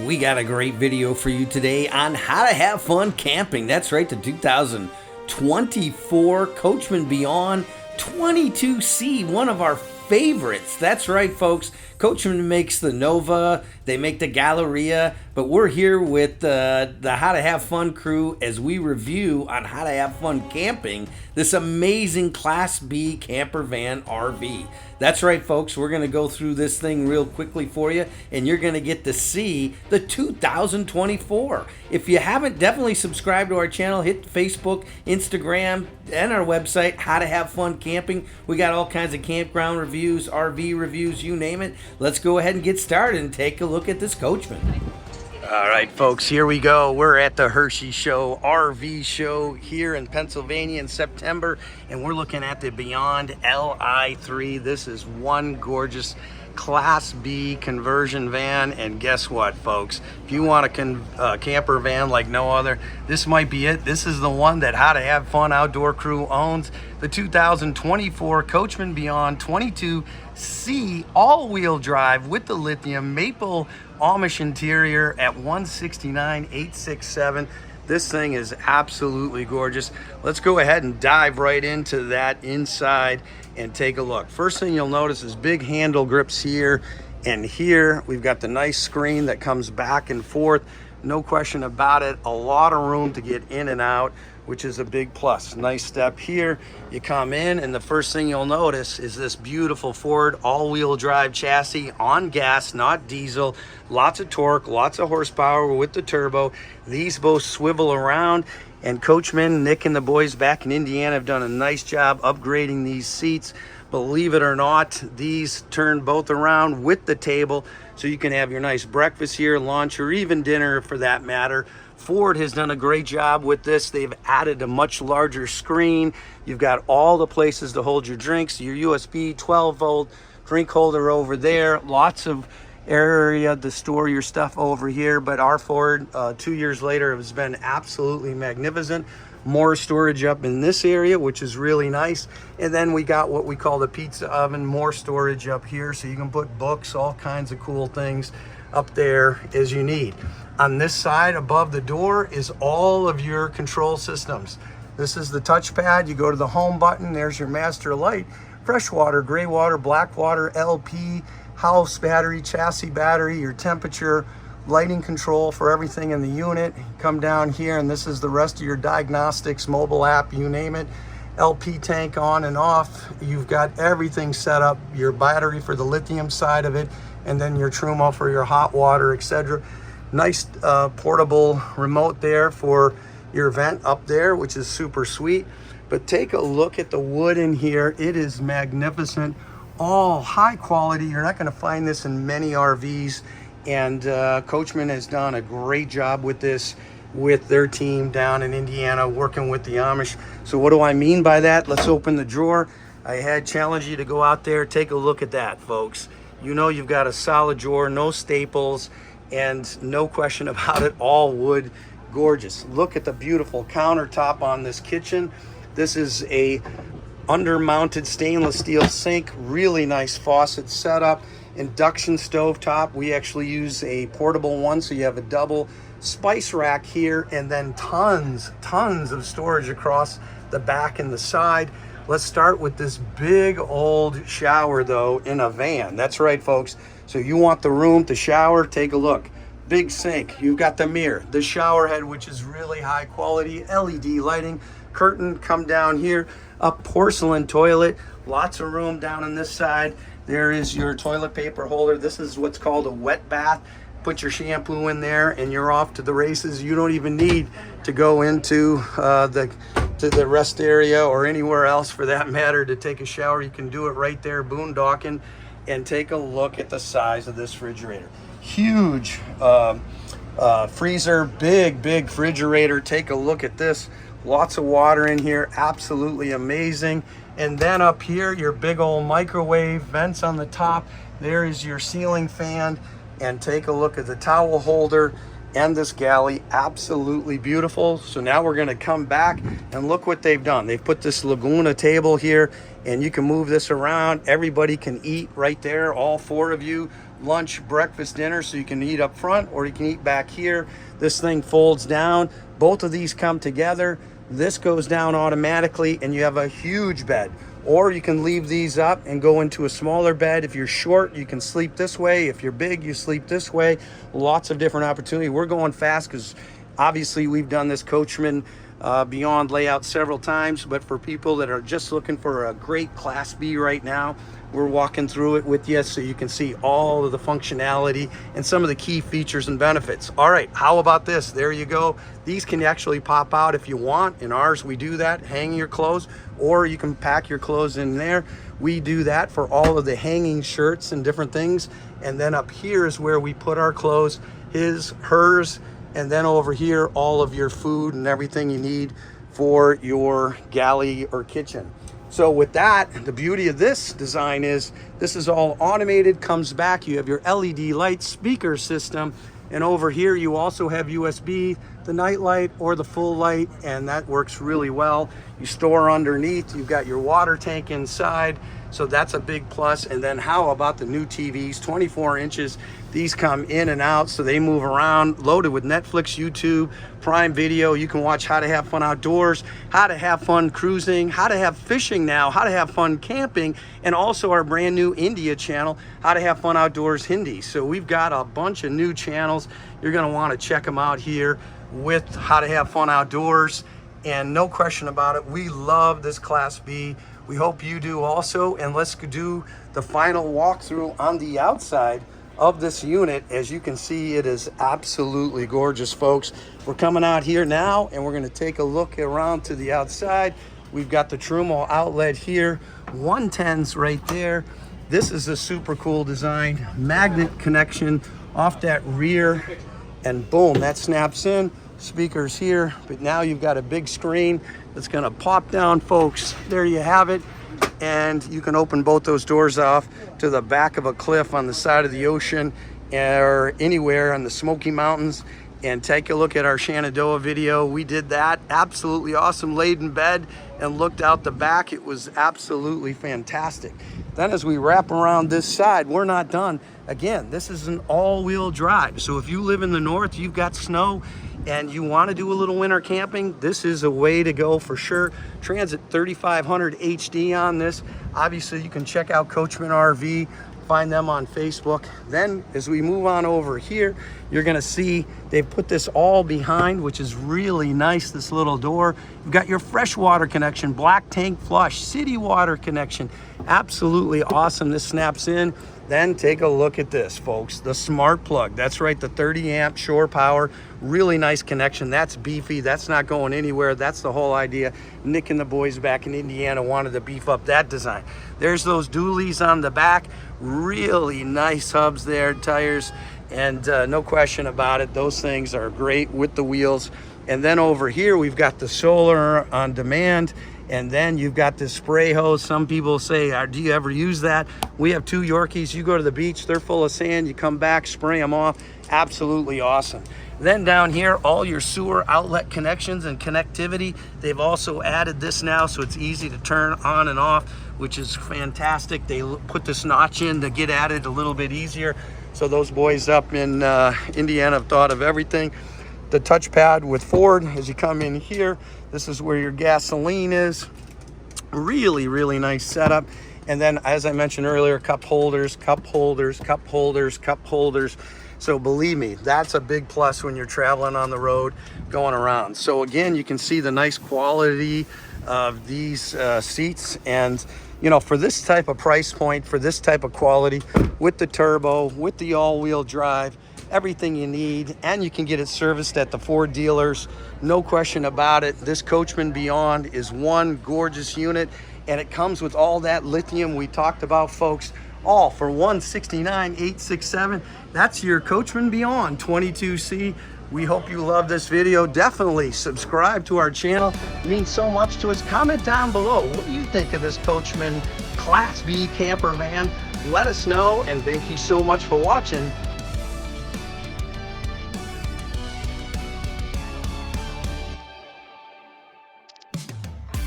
we got a great video for you today on how to have fun camping. That's right, the 2024 Coachmen Beyond 22C, one of our favorites. That's right, folks. Coachmen makes the Nova, they make the Galleria, but we're here with the How to Have Fun crew as we review on how to have fun camping this amazing Class B camper van RV. That's right, folks. We're going to go through this thing real quickly for you, and you're going to get to see the 2024. If you haven't, definitely subscribe to our channel. Hit Facebook, Instagram, and our website, How to Have Fun Camping. We got all kinds of campground reviews, RV reviews, you name it. Let's go ahead and get started and take a look at this Coachmen. All right, folks, here we go. We're at the Hershey Show, RV show here in Pennsylvania in September, and we're looking at the Beyond Li3. This is one gorgeous Class B conversion van, and guess what, folks? If you want a camper van like no other, this might be it. This is the one that How to Have Fun Outdoor crew owns. The 2024 Coachmen Beyond 22C all-wheel drive with the Lithium maple Amish interior at $169,867. This thing is absolutely gorgeous. Let's go ahead and dive right into that inside and take a look. First thing you'll notice is big handle grips here and here. We've got the nice screen that comes back and forth. No question about it. A lot of room to get in and out, which is a big plus. Nice step here. You come in, and the first thing you'll notice is this beautiful Ford all-wheel drive chassis on gas, not diesel. Lots of torque, lots of horsepower with the turbo. These both swivel around, and Coachmen, Nick and the boys back in Indiana have done a nice job upgrading these seats. Believe it or not, these turn both around with the table, so you can have your nice breakfast here, lunch, or even dinner for that matter. Ford has done a great job with this. They've added a much larger screen. You've got all the places to hold your drinks, your USB 12-volt drink holder over there, lots of area to store your stuff over here. But our Ford 2 years later has been absolutely magnificent. More storage up in this area, which is really nice. And then we got what we call the pizza oven, more storage up here, so you can put books, all kinds of cool things up there as you need. On this side above the door is all of your control systems. This is the touchpad. You go to the home button, there's your master light, freshwater, gray water, black water, LP, house battery, chassis battery, your temperature, lighting control for everything in the unit. Come down here, and this is the rest of your diagnostics, mobile app, you name it. LP tank on and off. You've got everything set up, your battery for the lithium side of it, and then your Trumo for your hot water, etc. Nice portable remote there for your vent up there, which is super sweet. But take a look at the wood in here. It is magnificent, all high quality. You're not going to find this in many RVs, and Coachmen has done a great job with this with their team down in Indiana working with the Amish. So what do I mean by that? Let's open the drawer. I had challenged you to go out there, take a look at that, folks. You know you've got a solid drawer, no staples, and no question about it, all wood, gorgeous. Look at the beautiful countertop on this kitchen. This is a under-mounted stainless steel sink, really nice faucet setup, induction stove top. We actually use a portable one, so you have a double spice rack here, and then tons of storage across the back and the side. Let's start with this big old shower though in a van. That's right, folks. So you want the room to shower, take a look. Big sink, you've got the mirror, the shower head, which is really high quality, LED lighting, curtain, come down here, a porcelain toilet, lots of room down on this side. There is your toilet paper holder. This is what's called a wet bath. Put your shampoo in there and you're off to the races. You don't even need to go into the rest area or anywhere else for that matter to take a shower. You can do it right there, boondocking. And take a look at the size of this refrigerator. Huge freezer, big refrigerator. Take a look at this. Lots of water in here, absolutely amazing. And then up here, your big old microwave, vents on the top. There is your ceiling fan. And take a look at the towel holder and this galley, absolutely beautiful. So now we're gonna come back and look what they've done. They've put this Laguna table here, and you can move this around. Everybody can eat right there, all four of you, lunch, breakfast, dinner, so you can eat up front or you can eat back here. This thing folds down. Both of these come together. This goes down automatically and you have a huge bed. Or you can leave these up and go into a smaller bed. If you're short, you can sleep this way. If you're big, you sleep this way. Lots of different opportunity. We're going fast because obviously we've done this Coachmen Beyond layout several times, but for people that are just looking for a great Class B right now, we're walking through it with you so you can see all of the functionality and some of the key features and benefits. All right, how about this? There you go. These can actually pop out if you want. In ours, we do that, hang your clothes, or you can pack your clothes in there. We do that for all of the hanging shirts and different things. And then up here is where we put our clothes, his, hers, and then over here, all of your food and everything you need for your galley or kitchen. So with that, the beauty of this design is this is all automated, comes back. You have your LED light speaker system. And over here, you also have USB, the night light or the full light, and that works really well. You store underneath, you've got your water tank inside, so that's a big plus. And then how about the new TVs, 24 inches. These come in and out, so they move around, loaded with Netflix, YouTube, Prime Video. You can watch How to Have Fun Outdoors, How to Have Fun Cruising, How to Have Fishing now, How to Have Fun Camping, and also our brand new India channel, How to Have Fun Outdoors Hindi. So we've got a bunch of new channels. You're gonna wanna check them out here with How to Have Fun Outdoors. And no question about it, we love this Class B. We hope you do also. And let's do the final walkthrough on the outside of this unit. As you can see, it is absolutely gorgeous, folks. We're coming out here now and we're going to take a look around to the outside. We've got the Trumo outlet here, 110s right there. This is a super cool design, magnet connection off that rear, and boom, that snaps in. Speakers here, but now you've got a big screen that's going to pop down, folks. There you have it. And you can open both those doors off to the back of a cliff on the side of the ocean or anywhere on the Smoky Mountains. And take a look at our Shenandoah video. We did that. Absolutely awesome. Laid in bed and looked out the back. It was absolutely fantastic. Then as we wrap around this side, we're not done. Again, this is an all-wheel drive. So if you live in the north, you've got snow, and you want to do a little winter camping, this is a way to go for sure. Transit 3500 HD on this. Obviously, you can check out Coachmen RV, find them on Facebook. Then as we move on over here, you're gonna see they've put this all behind, which is really nice, this little door. You've got your freshwater connection, black tank flush, city water connection. Absolutely awesome. This snaps in. Then take a look at this, folks, the smart plug. That's right, the 30 amp shore power, really nice connection. That's beefy, that's not going anywhere. That's the whole idea. Nick and the boys back in Indiana wanted to beef up that design. There's those dualies on the back, really nice hubs there, tires, and no question about it, those things are great with the wheels. And then over here, we've got the solar on demand. And then you've got this spray hose. Some people say, do you ever use that? We have two Yorkies. You go to the beach, they're full of sand. You come back, spray them off. Absolutely awesome. Then down here, all your sewer outlet connections and connectivity. They've also added this now, so it's easy to turn on and off, which is fantastic. They put this notch in to get at it a little bit easier. So those boys up in Indiana have thought of everything. The touchpad with Ford, as you come in here, this is where your gasoline is. Really, really nice setup. And then, as I mentioned earlier, cup holders, cup holders, cup holders, cup holders. So believe me, that's a big plus when you're traveling on the road, going around. So again, you can see the nice quality of these seats. And you know, for this type of price point, for this type of quality, with the turbo, with the all-wheel drive, everything you need, and you can get it serviced at the Ford dealers, no question about it. This Coachmen Beyond is one gorgeous unit, and it comes with all that lithium we talked about, folks, all for $169,867. That's your Coachmen Beyond 22C. We hope you love this video. Definitely subscribe to our channel. It means so much to us. Comment down below, what do you think of this Coachmen Class B camper van? Let us know, and thank you so much for watching.